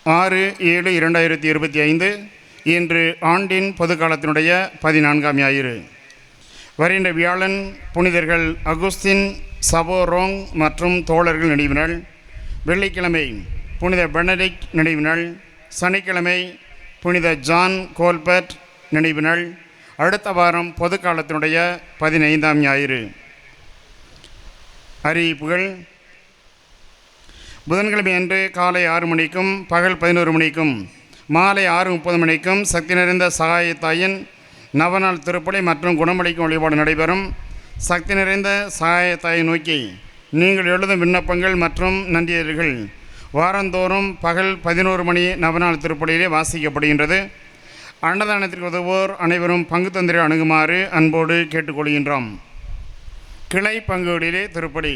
6/7/2025 இன்று ஆண்டின் பொதுக்காலத்தினுடைய 14ஆம் ஞாயிறு. வருகின்ற வியாழன் புனிதர்கள் அகுஸ்தின், சபோரோங் மற்றும் தோழர்கள் நினைவு நாள். வெள்ளிக்கிழமை புனித பெனடிக்ட் நினைவு நாள். சனிக்கிழமை புனித ஜான் கோல்பர்ட் நினைவு நாள். அடுத்த வாரம் பொதுக்காலத்தினுடைய 15ஆம் ஞாயிறு. அறிவிப்புகள். புதன்கிழமை அன்று காலை 6 மணிக்கும் பகல் 11 மணிக்கும் மாலை 6:30 மணிக்கும் சக்தி நிறைந்த சகாயத்தாயின் நவநாள் திருப்பலி மற்றும் குணமளிக்கும் வழிபாடு நடைபெறும். சக்தி நிறைந்த சகாயத்தாயை நோக்கி நீங்கள் எழுதும் விண்ணப்பங்கள் மற்றும் நன்றியர்கள் வாரந்தோறும் பகல் 11 மணி நவநாள் திருப்பலியிலே வாசிக்கப்படுகின்றது. அன்னதானத்திற்கு உதவுவோர் அனைவரும் பங்கு தந்திரை அணுகுமாறு அன்போடு கேட்டுக்கொள்கின்றோம். கிளை பங்குகளிலே திருப்பலி.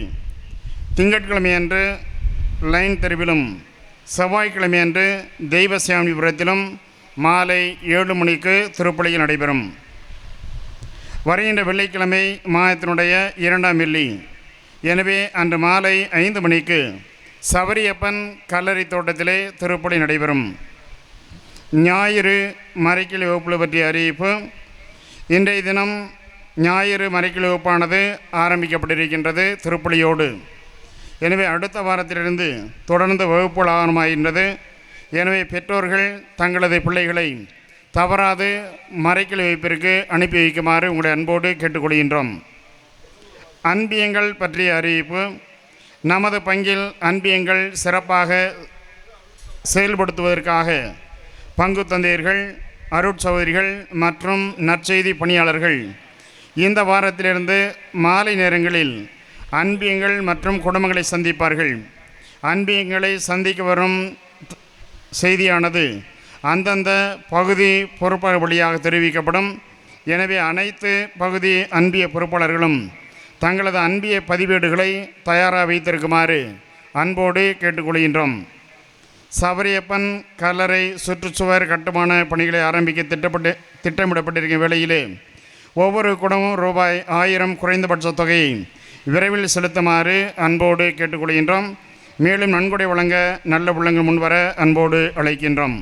திங்கட்கிழமை அன்று லைன் தெருவிலும் செவ்வாய்க்கிழமை அன்று தெய்வசியாமிபுரத்திலும் மாலை 7 மணிக்கு திருப்பலியில் நடைபெறும். வருகின்ற வெள்ளிக்கிழமை மாதத்தினுடைய 2ஆம் வெள்ளி. எனவே அன்று மாலை 5 மணிக்கு சவரியப்பன் கல்லறை தோட்டத்திலே திருப்பலி நடைபெறும். ஞாயிறு மறைக்கிளை வகுப்பு பற்றிய அறிவிப்பு. இன்றைய தினம் ஞாயிறு மறைக்கிளை வகுப்பானது ஆரம்பிக்கப்பட்டிருக்கின்றது திருப்பலியோடு. எனவே அடுத்த வாரத்திலிருந்து தொடர்ந்து வகுப்புகள் ஆரம்பமாகின்றது. எனவே பெற்றோர்கள் தங்களது பிள்ளைகளை தவறாது மறைக்கிளை வகுப்பிற்கு அனுப்பி வைக்குமாறு உங்களை அன்போடு கேட்டுக்கொள்கின்றோம். அன்பியங்கள் பற்றிய அறிவிப்பு. நமது பங்கில் அன்பியங்கள் சிறப்பாக செயல்படுத்துவதற்காக பங்கு தந்தையர்கள், அருட்சகோதரிகள் மற்றும் நற்செய்தி பணியாளர்கள் இந்த வாரத்திலிருந்து மாலை நேரங்களில் அன்பியங்கள் மற்றும் குடும்பங்களை சந்திப்பார்கள். அன்பியங்களை சந்திக்க வரும் செய்தியானது அந்தந்த பகுதி பொறுப்பாளர் வழியாக தெரிவிக்கப்படும். எனவே அனைத்து பகுதி அன்பிய பொறுப்பாளர்களும் தங்களது அன்பிய பதிவேடுகளை தயாராக வைத்திருக்குமாறு அன்போடு கேட்டுக்கொள்கின்றோம். சபரியப்பன் கல்லறை சுற்றுச்சுவர் கட்டுமான பணிகளை ஆரம்பிக்க திட்டமிடப்பட்டிருக்கும் வேளையிலே ஒவ்வொரு குடும்பமும் ரூபாய் 1000 குறைந்தபட்ச தொகையை விரைவில் செலுத்துமாறு அன்போடு கேட்டுக்கொள்கின்றோம். மேலும் நன்கொடை வழங்க நல்ல உள்ளங்கள் முன்வர அன்போடு அழைக்கின்றோம்.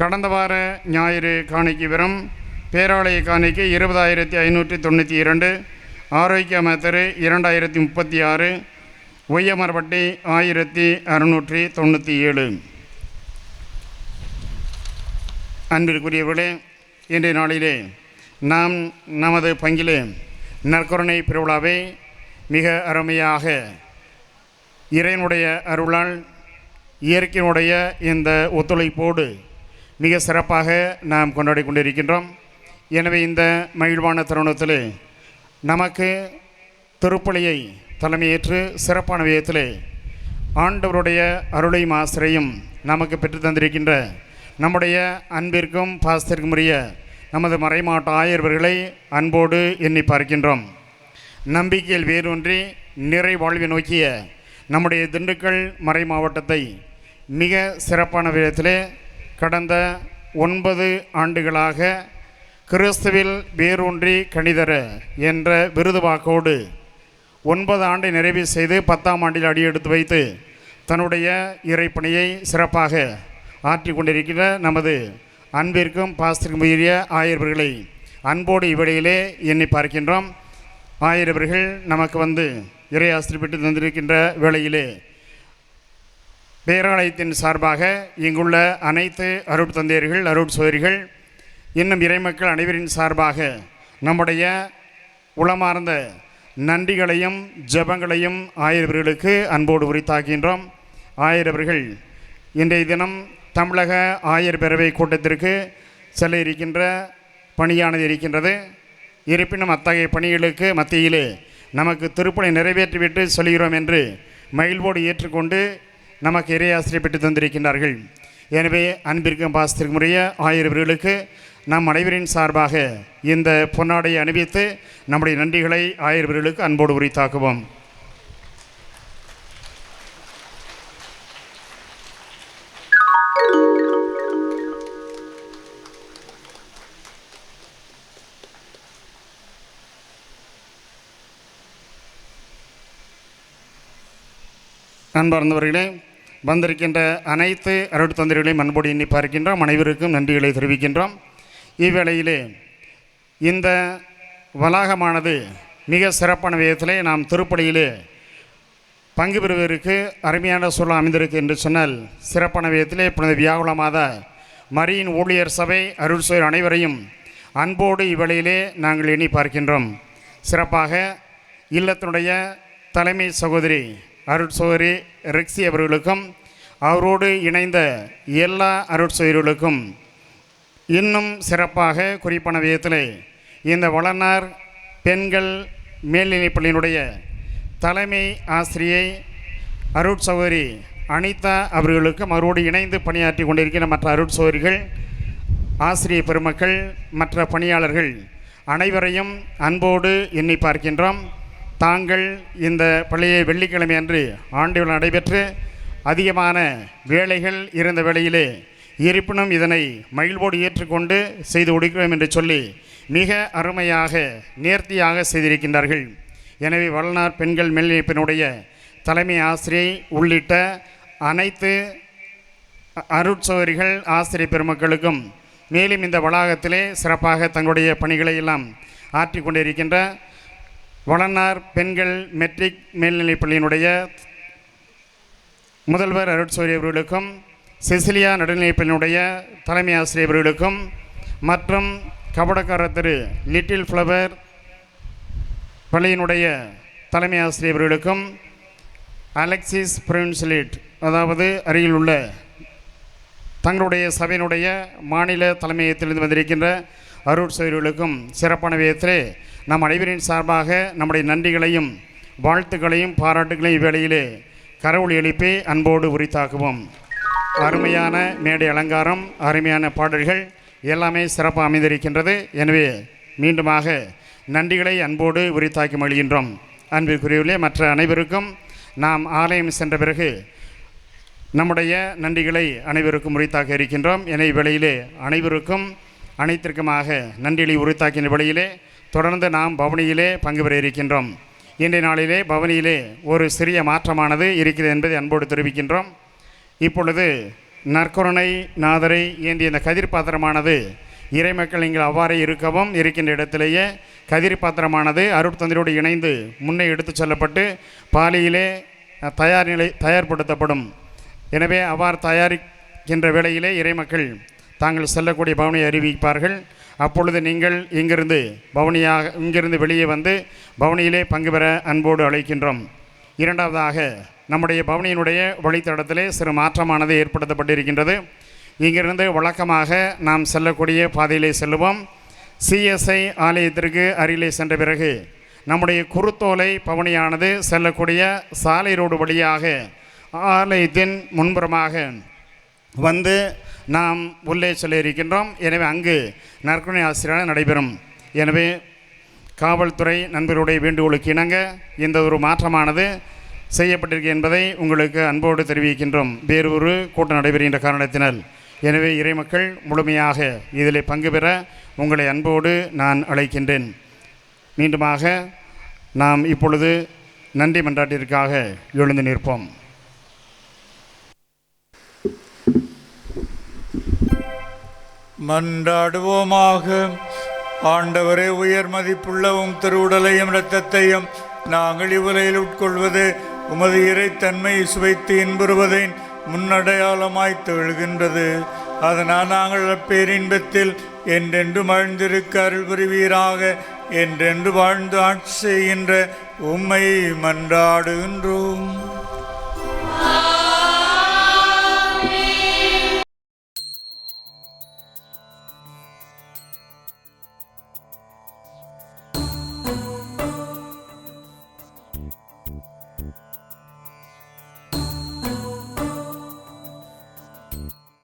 கடந்த வார ஞாயிறு காணிக்கை விவரம்: பேராலய காணிக்கை 20,592, ஆரோக்கிய மத்தரு 2036, ஒய்யமரப்பட்டி 1697. அன்பிற்குரியவர்களே, இன்றைய நாளிலே நாம் நமது பங்கிலே நற்கருணை பெருவிழாவை மிக அருமையாக இறைவனுடைய அருளால் இயற்கையினுடைய இந்த ஒத்துழைப்போடு மிக சிறப்பாக நாம் கொண்டாடி கொண்டிருக்கின்றோம். எனவே இந்த மகிழ்வான தருணத்திலே நமக்கு திருப்பலியை தலைமையேற்று சிறப்பான விதத்திலே ஆண்டவருடைய அருளையும் ஆசிரியம் நமக்கு பெற்று தந்திருக்கின்ற நம்முடைய அன்பிற்கும் பாசத்திற்கும் உரிய நமது மறைமாவட்ட ஆயர்வர்களை அன்போடு எண்ணி பார்க்கின்றோம். நம்பிக்கையில் வேரூன்றி நிறை வாழ்வை நோக்கிய நம்முடைய திண்டுக்கல் மறை மாவட்டத்தை மிக சிறப்பான விதத்திலே கடந்த 9 ஆண்டுகளாக கிறிஸ்துவில் வேரூன்றி கணிதர என்ற விருது வாக்கோடு 9 ஆண்டை நிறைவு செய்து 10ஆம் ஆண்டில் அடியெடுத்து வைத்து தன்னுடைய இறைப்பணியை சிறப்பாக ஆற்றி கொண்டிருக்கிற நமது அன்பிற்கும் பாசத்திற்கும் உரிய ஆயர்வர்களை அன்போடு இவ்வேளையிலே எண்ணி பார்க்கின்றோம். ஆயர்வர்கள் நமக்கு வந்து இறை ஆசிரியர் பெற்று தந்திருக்கின்ற வேளையிலே பேராலயத்தின் சார்பாக இங்குள்ள அனைத்து அருட்தந்தையர்கள், அருட்சோதரிகள், இன்னும் இறைமக்கள் அனைவரின் சார்பாக நம்முடைய உளமார்ந்த நன்றிகளையும் ஜெபங்களையும் ஆயர்வர்களுக்கு அன்போடு உரித்தாக்கின்றோம். ஆயர்வர்கள் இன்றைய தினம் தமிழக ஆயர் பேரவை கூட்டத்திற்கு செல்ல இருக்கின்ற பணியானது இருக்கின்றது. இருப்பினும் அத்தகைய பணிகளுக்கு மத்தியிலே நமக்கு திருப்பணி நிறைவேற்றிவிட்டு சொல்கிறோம் என்று மகிழ்வோடு ஏற்றுக்கொண்டு நமக்கு இறையாசிரியர் பெற்று தந்திருக்கின்றார்கள். எனவே அன்பிற்கும் பாசத்திற்கும் உரிய ஆயர்வர்களுக்கு நம் அனைவரின் சார்பாக இந்த பொன்னாடையை அணிவித்து நம்முடைய நன்றிகளை ஆயர்வர்களுக்கு அன்போடு உரித்தாக்குவோம். அன்பார்ந்தவர்களே, வந்திருக்கின்ற அனைத்து அருட்தந்தைகளையும் அன்போடு எண்ணி பார்க்கின்றோம். அனைவருக்கும் நன்றிகளை தெரிவிக்கின்றோம். இவ்வேளையிலே இந்த வளாகமானது மிக சிறப்பான விதத்திலே நாம் திருப்பலியிலே பங்கு பெறுவதற்கு அருமையான சூழல் அமைந்திருக்கு என்று சொன்னால், சிறப்பான விதத்திலே புனித வியாகுல மாதா மரியின் ஊழியர் சபை அருட்சோர் அனைவரையும் அன்போடு இவ்வேளையிலே நாங்கள் எண்ணி பார்க்கின்றோம். சிறப்பாக இல்லத்தினுடைய தலைமை சகோதரி அருட்சோதரி ரெக்ஸி அவர்களுக்கும் அவரோடு இணைந்த எல்லா அருட்சோதரிகளுக்கும் இன்னும் சிறப்பாக குறிப்பான விதத்தில் இந்த வளனார் பெண்கள் மேல்நிலைப்பள்ளியினுடைய தலைமை ஆசிரியை அருட்சகோதரி அனிதா அவர்களுக்கும் அவரோடு இணைந்து பணியாற்றி கொண்டிருக்கிற மற்ற அருட்சகோதரிகள், ஆசிரிய பெருமக்கள், மற்ற பணியாளர்கள் அனைவரையும் அன்போடு எண்ணி பார்க்கின்றோம். தாங்கள் இந்த பள்ளியை வெள்ளிக்கிழமை அன்று ஆண்டு விழா நடைபெற்று அதிகமான வேலைகள் இருந்த வேளையிலே இருப்பினும் இதனை மகிழ்வோடு ஏற்றுக்கொண்டு செய்து கொடுக்கிறோம் என்று சொல்லி மிக அருமையாக நேர்த்தியாக செய்திருக்கின்றார்கள். எனவே வளனார் பெண்கள் மேல்நிலைப்பினுடைய தலைமை ஆசிரியை உள்ளிட்ட அனைத்து அருட்சகோதரிகள், ஆசிரியர் பெருமக்களுக்கும் மேலும் இந்த வளாகத்திலே சிறப்பாக தங்களுடைய பணிகளை எல்லாம் ஆற்றி கொண்டிருக்கின்ற வளனார் பெண்கள் மெட்ரிக் மேல்நிலைப்பள்ளியினுடைய முதல்வர் அருட்சகோதரி அவர்களுக்கும், செசிலியா நடுநிலைப்பள்ளியினுடைய தலைமை ஆசிரியர் அவர்களுக்கும், மற்றும் கபடக்காரர் திரு லிட்டில் ஃப்ளவர் பள்ளியினுடைய தலைமை ஆசிரியர் அவர்களுக்கும், அலெக்சிஸ் பிரின்ஸ்லிட் அதாவது அருகில் உள்ள தங்களுடைய சபையினுடைய மாநில தலைமையகத்திலிருந்து வந்திருக்கின்ற அருட்சகோதரிகளுக்கும் சிறப்பான விதத்திலே நம் அனைவரின் சார்பாக நம்முடைய நன்றிகளையும் வாழ்த்துக்களையும் பாராட்டுகளையும் இவ்வேளையிலே கரவொலி எழுப்பி அன்போடு உரித்தாக்குவோம். அருமையான மேடை அலங்காரம், அருமையான பாடல்கள் எல்லாமே சிறப்பாக அமைந்திருக்கின்றது. எனவே மீண்டுமாக நன்றிகளை அன்போடு உரித்தாக்கி மகிழ்கின்றோம். அன்பிற்குரியவர்களே, மற்ற அனைவருக்கும் நாம் ஆலயம் சென்ற பிறகு நம்முடைய நன்றிகளை அனைவருக்கும் உரித்தாக்க இருக்கின்றோம். என வேளையிலே அனைவருக்கும் அனைத்திற்குமாக நன்றிகளை உரித்தாக்கின வேளையிலே தொடர்ந்து நாம் பவனியிலே பங்கு பெற இருக்கின்றோம். இன்றைய நாளிலே பவனியிலே ஒரு சிறிய மாற்றமானது இருக்கிறது என்பதை அன்போடு தெரிவிக்கின்றோம். இப்பொழுது நற்கருணை நாதரை ஏந்திய இந்த கதிர் பாத்திரமானது இறைமக்கள் நீங்கள் அவ்வாறே இருக்கவும் இருக்கின்ற இடத்திலேயே கதிர் பாத்திரமானது அருட்தந்தையோடு இணைந்து முன்னே எடுத்துச் செல்லப்பட்டு பாலியிலே தயார்படுத்தப்படும். எனவே அவ்வாறு தயாரிக்கின்ற வேளையிலே இறைமக்கள் தாங்கள் செல்லக்கூடிய பவனியை அறிவிப்பார்கள். அப்பொழுது நீங்கள் இங்கிருந்து வெளியே வந்து பவனியிலே பங்கு பெற அன்போடு அழைக்கின்றோம். இரண்டாவதாக நம்முடைய பவனியினுடைய வழித்தடத்திலே சிறு மாற்றமானது ஏற்படுத்தப்பட்டிருக்கின்றது. இங்கிருந்து வழக்கமாக நாம் செல்லக்கூடிய பாதையிலே செல்லுவோம். சிஎஸ்ஐ ஆலயத்திற்கு அருகிலே சென்ற பிறகு நம்முடைய குருத்தோலை பவனியானது செல்லக்கூடிய சாலை ரோடு வழியாக ஆலயத்தின் முன்புறமாக வந்து நாம் உள்ளே செல்ல இருக்கின்றோம். எனவே அங்கு நற்கருணை ஆசிரியர் நடைபெறும். எனவே காவல்துறை நண்பர்களுடைய வேண்டுகோளுக்கு இணங்க இந்த ஒரு மாற்றமானது செய்யப்பட்டிருக்கு என்பதை உங்களுக்கு அன்போடு தெரிவிக்கின்றோம். வேறு ஒரு கூட்டம் நடைபெறுகின்ற காரணத்தினால். எனவே இறைமக்கள் முழுமையாக இதில் பங்கு பெற உங்களை அன்போடு நான் அழைக்கின்றேன். மீண்டுமாக நாம் இப்பொழுது நன்றி மன்றாட்டிற்காக எழுந்து நிற்போம். மன்றாடுவோமாக. ஆண்டவரே, உயர் மதிப்புள்ளவும் திருவுடலையும் இரத்தத்தையும் நாங்கள் இவ்வுலகில் உட்கொள்வது உமது இறைத்தன்மையை சுவைத்து இன்புறுவதை முன்னடையாளமாய் திகழ்கின்றது. அதனால் நாங்கள் பேரின்பத்தில் என்றென்று மகிழ்ந்திருக்க அருள் புரிவீராக. என்றென்று வாழ்ந்து ஆட்சி செய்கின்ற உம்மை மன்றாடுகின்றோம்.